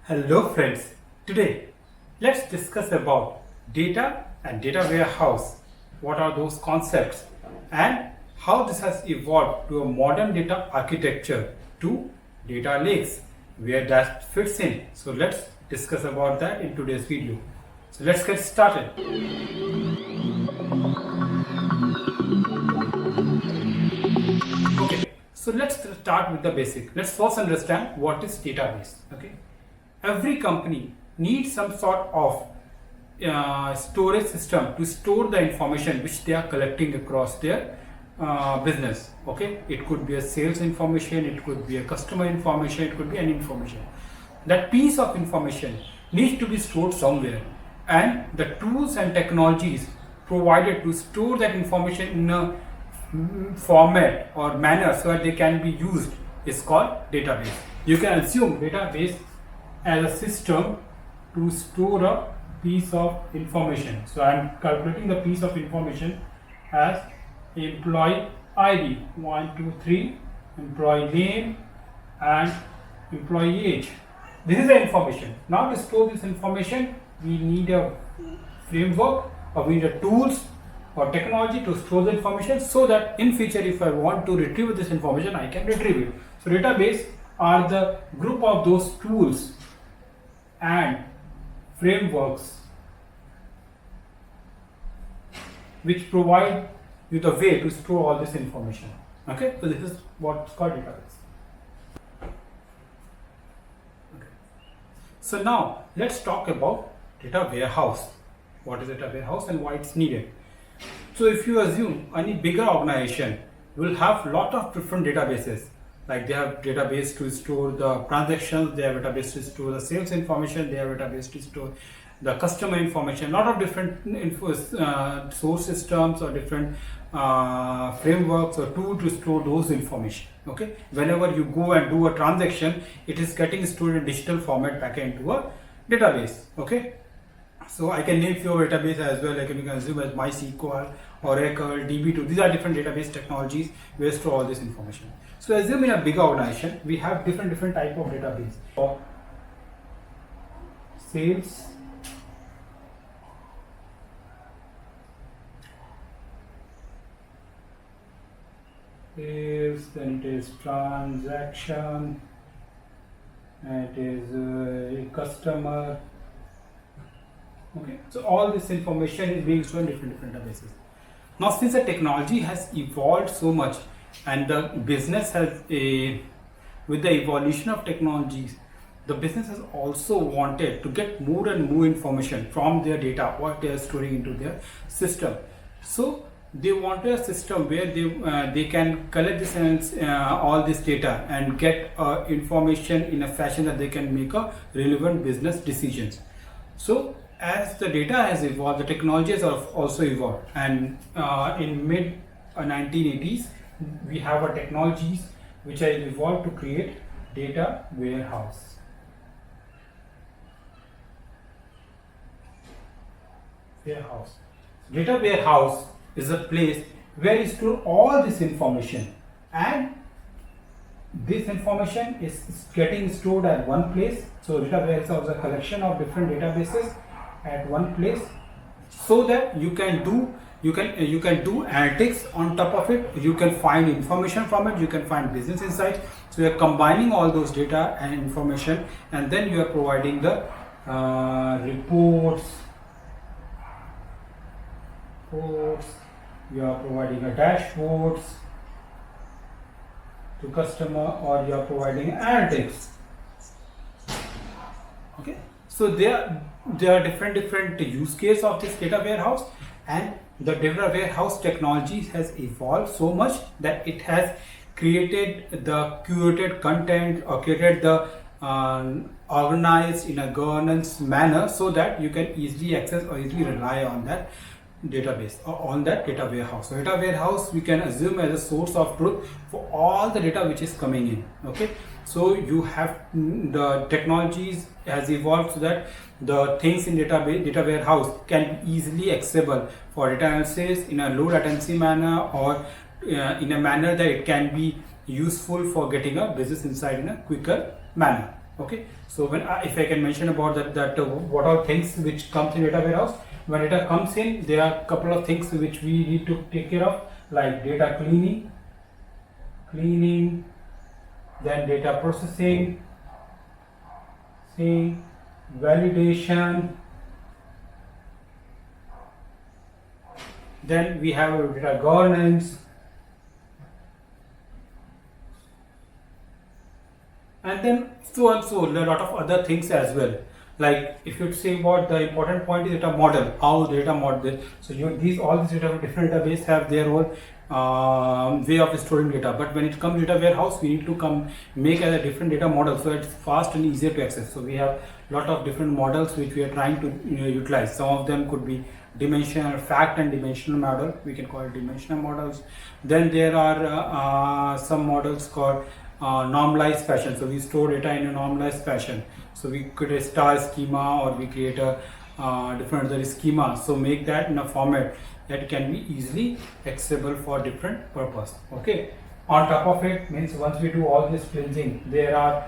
Hello friends, today let's discuss about data and data warehouse. What are those concepts and how this has evolved to a modern data architecture to data lakes, where that fits in. So let's discuss about that in today's video. So let's get started. Okay, so let's start with the basic. Let's first understand what is database. Okay, every company needs some sort of storage system to store the information which they are collecting across their business. Okay, it could be a sales information, it could be a customer information, it could be any information. That piece of information needs to be stored somewhere, and the tools and technologies provided to store that information in a format or manner so that they can be used is called database. You can assume database as a system to store a piece of information. So I am calculating the piece of information as employee ID 1, 2, 3, employee name and employee age. This is the information. Now to store this information, we need a framework or we need a tools or technology to store the information so that in future if I want to retrieve this information, I can retrieve it. So database are the group of those tools and frameworks which provide you the way to store all this information. Okay, so this is what's called database. Okay. So now let's talk about data warehouse. What is data warehouse and why it's needed? So if you assume any bigger organization will have lot of different databases, like they have database to store the transactions, they have database to store the sales information, they have database to store the customer information, lot of different source systems or different frameworks or tools to store those information. Okay, whenever you go and do a transaction, it is getting stored in digital format back into a database. Okay, so I can name few database as well, like you can assume as MySQL, Oracle, DB2. These are different database technologies where store all this information. So assume in a big organization, we have different type of database. For sales, then it is transaction, and it is customer. Okay, so all this information is being stored in different databases. Now since the technology has evolved so much and the business has with the evolution of technologies, the business has also wanted to get more and more information from their data, what they are storing into their system. So they wanted a system where they can collect this and all this data and get information in a fashion that they can make a relevant business decisions. So as the data has evolved, the technologies have also evolved, and in mid 1980s we have a technologies which have evolved to create data warehouse. Data warehouse is a place where you store all this information, and this information is getting stored at one place. So data warehouse is a collection of different databases at one place, so that you can do analytics on top of it. You can find information from it, you can find business insights. So you are combining all those data and information, and then you are providing the reports, you are providing a dashboards to customer, or you are providing analytics. Okay, so there are different use cases of this data warehouse, and the data warehouse technology has evolved so much that it has created the curated content or created the organized in a governance manner so that you can easily access or easily rely on that database or on that data warehouse. So data warehouse we can assume as a source of truth for all the data which is coming in. Okay, so you have the technologies has evolved so that the things in data warehouse can be easily accessible for data analysis in a low latency manner, or in a manner that it can be useful for getting a business insight in a quicker manner. Okay, so when if I can mention about that what are things which comes in data warehouse. When data comes in, there are a couple of things which we need to take care of, like data cleaning, then data processing, validation, then we have data governance, and then so and so a lot of other things as well. Like if you say about the important point is data model, how data model. So these all these data different database have their own way of storing data. But when it comes to data warehouse, we need to make as a different data model, so it's fast and easier to access. So we have lot of different models which we are trying to utilize. Some of them could be dimensional, fact and dimensional model. We can call it dimensional models. Then there are some models called normalized fashion. So we store data in a normalized fashion. So we create a star schema, or we create a different other schema. So make that in a format that can be easily accessible for different purpose. Okay. On top of it, means once we do all this cleansing, there are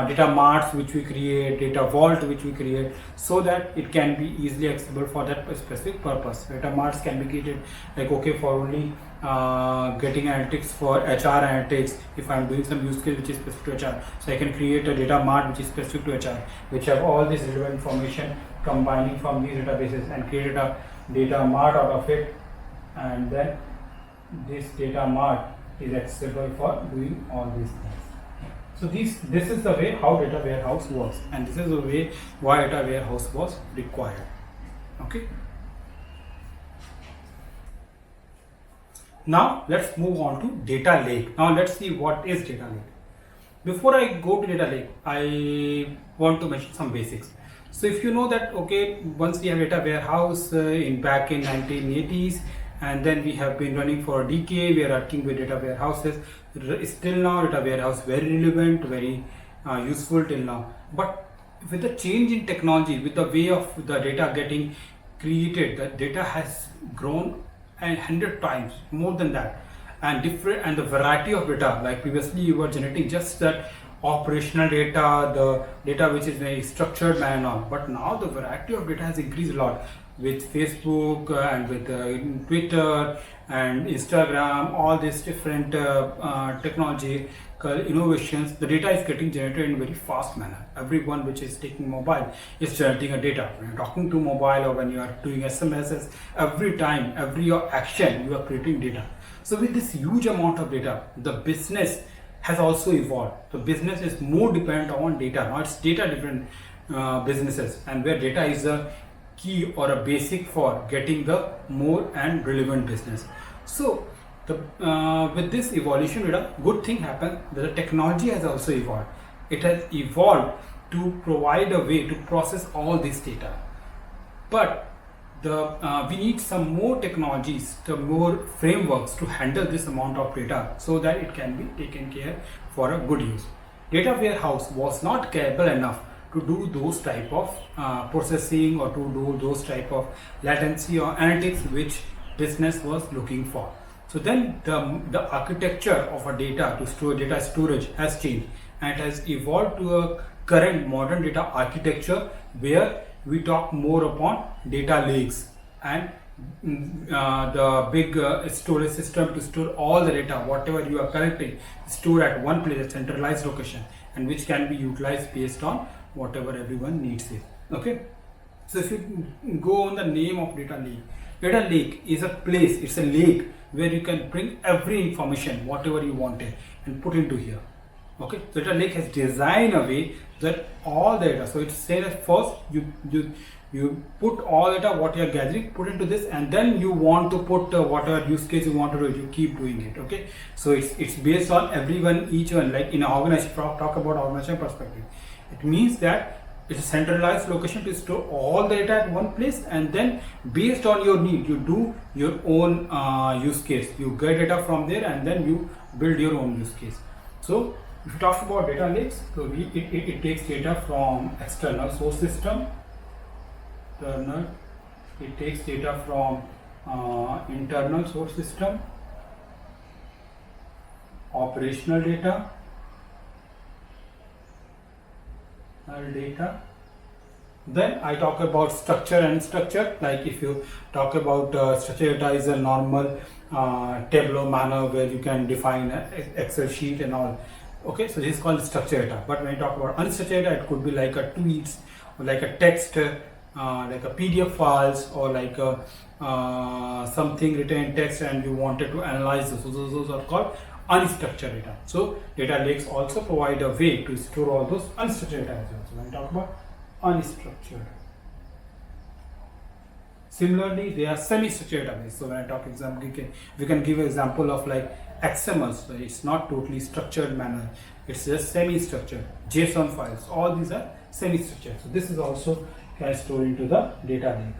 data marts which we create, data vault which we create, so that it can be easily accessible for that specific purpose. Data marts can be created like, okay, for only getting analytics for HR analytics. If I'm doing some use case which is specific to HR, so I can create a data mart which is specific to HR, which have all this relevant information combining from these databases, and create a data mart out of it, and then this data mart is accessible for doing all these things. So this is the way how data warehouse works, and this is the way why data warehouse was required. Okay. Now let's move on to data lake. Now let's see what is data lake. Before I go to data lake, I want to mention some basics. So if you know that, okay, once we have data warehouse back in 1980s, and then we have been running for a decade, we are working with data warehouses. Still now data warehouse very relevant, very useful till now. But with the change in technology, with the way of the data getting created, the data has grown 100 times more than that, and the variety of data. Like previously you were generating just that operational data, the data which is very structured and all, but now the variety of data has increased a lot with Facebook and with Twitter and Instagram, all these different technological innovations. The data is getting generated in a very fast manner. Everyone which is taking mobile is generating a data. When you're talking to mobile, or when you are doing SMSs, every time, every action, you are creating data. So with this huge amount of data, the business has also evolved. The business is more dependent on data. Now it's data driven businesses, and where data is a key or a basic for getting the more and relevant business. So with this evolution, good thing happened that the technology has also evolved. It has evolved to provide a way to process all this data, but we need some more technologies, some more frameworks to handle this amount of data, so that it can be taken care for a good use. Data warehouse was not capable enough to do those type of processing, or to do those type of latency or analytics which business was looking for. So then the architecture of a data to store data storage has changed, and it has evolved to a current modern data architecture, where we talk more upon data lakes and the big storage system to store all the data, whatever you are collecting, store at one place, a centralized location, and which can be utilized based on whatever everyone needs it. Okay. So if you go on the name of data lake is a place, it's a lake where you can bring every information, whatever you wanted, and put into here. Okay, so data lake has designed a way that all the data, so it says that first you put all data what you are gathering, put into this, and then you want to put whatever use case you want to do, you keep doing it. Okay, so it's based on everyone, each one. Like in an organization, talk about organization perspective, it means that it's a centralized location to store all the data at one place, and then based on your need, you do your own use case. You get data from there, and then you build your own use case. So if you talk about data lakes, so it takes data from external source system, it takes data from internal source system, operational data, data. Then I talk about structure and structure. Like if you talk about structure data is a normal Tableau manner where you can define an Excel sheet and all. Okay, so this is called structure data. But when I talk about unstructured data, it could be like a tweets or like a text, like a PDF files, or like a, something written in text and you wanted to analyze this. So those are called unstructured data. So data lakes also provide a way to store all those unstructured data as well. So when I talk about unstructured. Similarly, they are semi-structured databases. So when I talk example, we can give an example of like XML. So it's not totally structured manner. It's just semi-structured. JSON files. All these are semi-structured. So this is also can store into the data lake.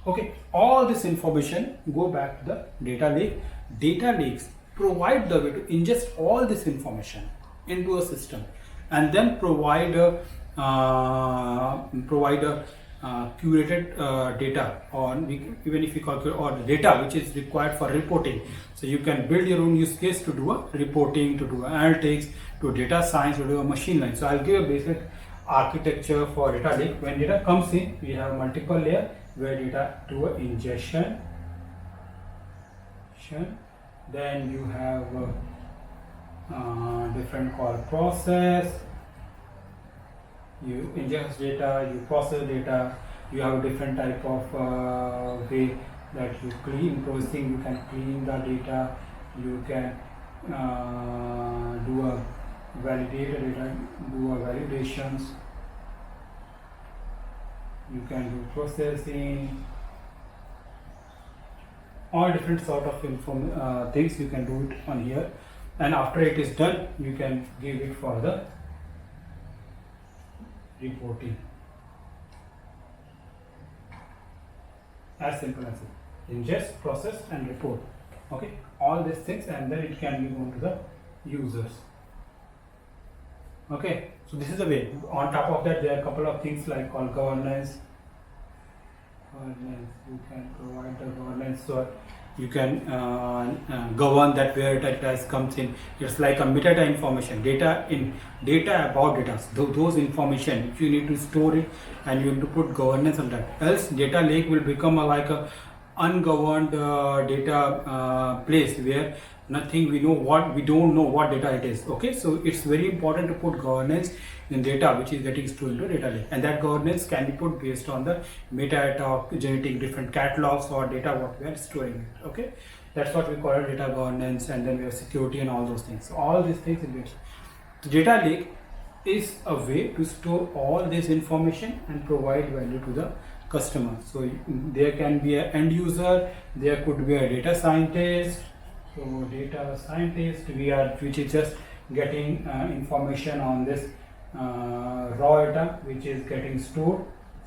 Okay, all this information go back to the data lake. Data lakes provide the way to ingest all this information into a system and then provide a curated data, or even if you call it, or data which is required for reporting. So you can build your own use case to do a reporting, to do analytics, to data science, to do a machine learning. So I'll give a basic architecture for data lake. When data comes in, we have multiple layer where data do a ingestion. Then you have different call process. You ingest data, you process data, you have a different type of way that you clean processing. You can clean the data, you can do a validated data, do a validations, you can do processing, all different sort of things you can do it on here, and after it is done you can give it for the reporting. As simple as it. Ingest, process and report. Okay, all these things, and then it can be going to the users. Okay, so this is the way. On top of that, there are a couple of things like called governance. You can provide the governance, so you can govern that where data comes in. It's like a metadata information, data about data. Those information you need to store it, and you have to put governance on that. Else, data lake will become like a ungoverned data place where we don't know what data it is. Okay, so it's very important to put governance in data which is getting stored into data lake, and that governance can be put based on the metadata, generating different catalogs or data what we are storing it. Okay, that's what we call it, data governance, and then we have security and all those things. So all these things in it. The data lake is a way to store all this information and provide value to the customer. So there can be an end user, there could be a data scientist. So data scientist, which is just getting information on this raw data which is getting stored.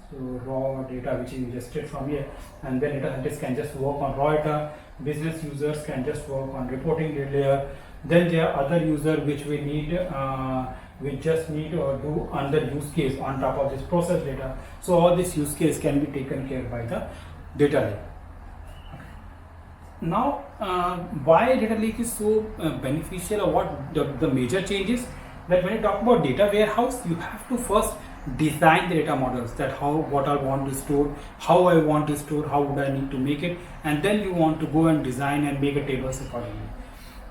So raw data which is ingested from here, and then data scientists can just work on raw data. Business users can just work on reporting layer. Then there are other users which we just need to do another use case on top of this process data. So all this use case can be taken care by the data lake. Now, why data lake is so beneficial, or what the major changes, that when you talk about data warehouse, you have to first design the data models, that what I want to store, how I want to store, how would I need to make it, and then you want to go and design and make a tables accordingly.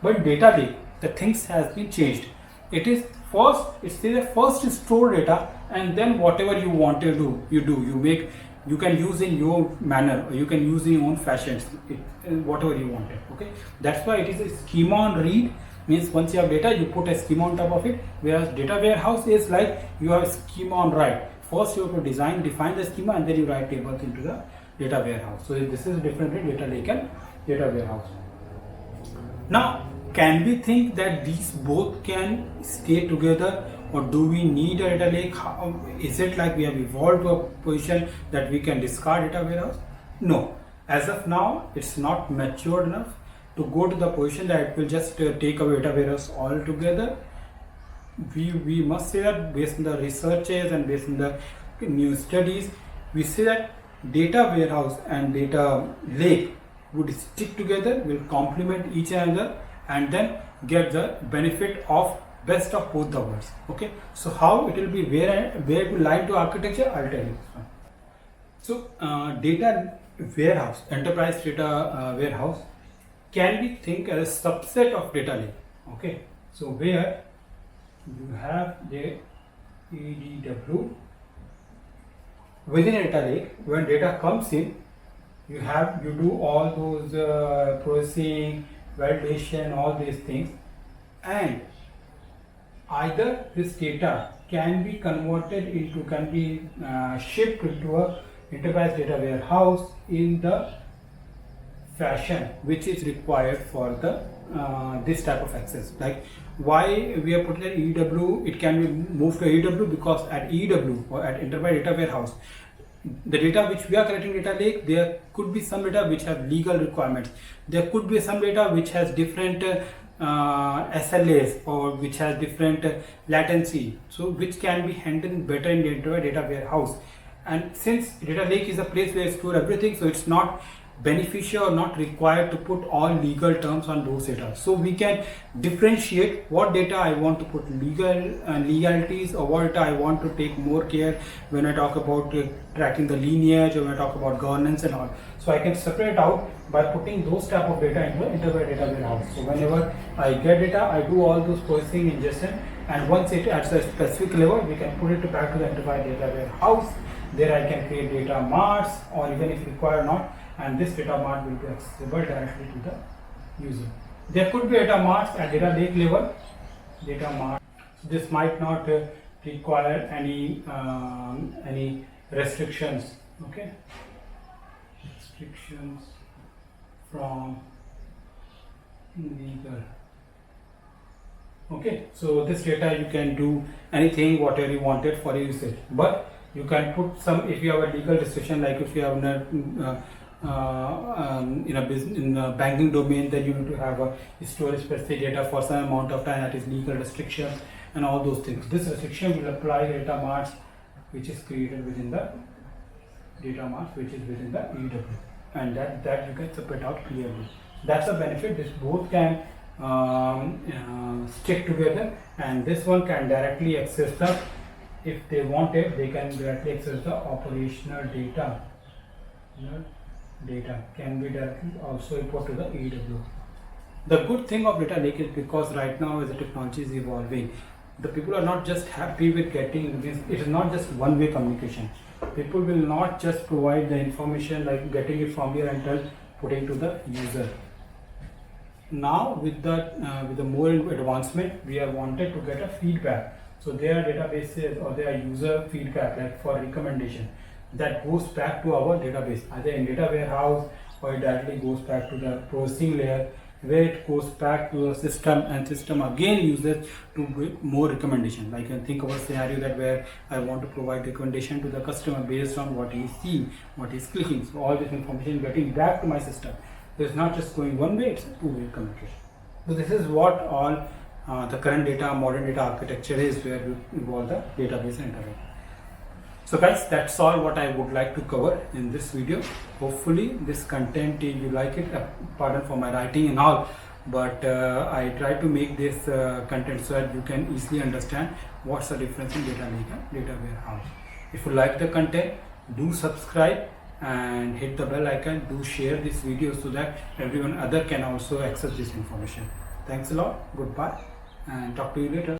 But data lake, the things has been changed. It is first store data, and then whatever you want to do, you can use in your manner, or you can use in your own fashions, whatever you wanted. Okay, that's why it is a schema on read. Means once you have data, you put a schema on top of it. Whereas data warehouse is like you have a schema on write. First you have to define the schema, and then you write tables into the data warehouse. So this is different in data lake and data warehouse. Now, can we think that these both can stay together, or do we need a data lake? Is it like we have evolved to a position that we can discard data warehouse? No. As of now, it's not mature enough to go to the position that it will just take away data warehouse altogether. We must say that based on the researches and based on the new studies, we say that data warehouse and data lake would stick together, will complement each other, and then get the benefit of best of both the worlds. Okay, so how it will be, where it will lie to architecture, I'll tell you. So data warehouse, enterprise data warehouse can be think as a subset of data lake. Okay, so where you have the EDW within a data lake. When data comes in, you do all those processing, validation, all these things, and either this data can be converted into, can be shipped into a enterprise data warehouse in the fashion which is required for the this type of access. Like why we are putting an EW, it can be moved to EW because at EW or at enterprise data warehouse, the data which we are collecting data lake, there could be some data which have legal requirements, there could be some data which has different SLAs or which has different latency, so which can be handled better in the enterprise data warehouse. And since data lake is a place where you store everything, so it's not beneficial or not required to put all legal terms on those data. So we can differentiate what data I want to put legalities, or what data I want to take more care when I talk about tracking the lineage, or when I talk about governance and all. So I can separate out by putting those type of data into an enterprise data warehouse. So whenever I get data, I do all those processing, ingestion, and once it at a specific level, we can put it back to the enterprise data warehouse. There I can create data marts, or even if required not, and this data mart will be accessible directly to the user. There could be data marts at data lake level. Data mart, so this might not require any restrictions. Okay, restrictions from legal. Okay, so this data you can do anything whatever you wanted for usage, but you can put some, if you have a legal restriction, like if you have in a business, in a banking domain, then you need to have a storage specific data for some amount of time, that is legal restriction and all those things. This restriction will apply data marts which is created within the data marts which is within the EW, and that you can separate out clearly. That's a benefit. This both can stick together, and this one can directly access the, if they want it, they can directly access the operational data. Data can be directly also imported to the EW. The good thing of data lake is because right now as the technology is evolving, the people are not just happy with getting this. It is not just one-way communication. People will not just provide the information like getting it from here and then putting to the user. Now with the more advancement, we have wanted to get a feedback. So there are databases or there are user feedback, like for recommendation, that goes back to our database, either in data warehouse, or it directly goes back to the processing layer, where it goes back to the system, and system again uses to more recommendation. Like I can think of a scenario that where I want to provide recommendation to the customer based on what he is seeing, what he is clicking. So all this information getting back to my system. So it's not just going one way, it's a two-way communication. So this is what all the current data, modern data architecture is, where we involve the database and internet. So guys, that's all what I would like to cover in this video. Hopefully this content you like it. Pardon for my writing and all, but I try to make this content so that you can easily understand what's the difference in data lake and data warehouse. If you like the content, do subscribe and hit the bell icon. Do share this video so that everyone other can also access this information. Thanks a lot. Goodbye and talk to you later.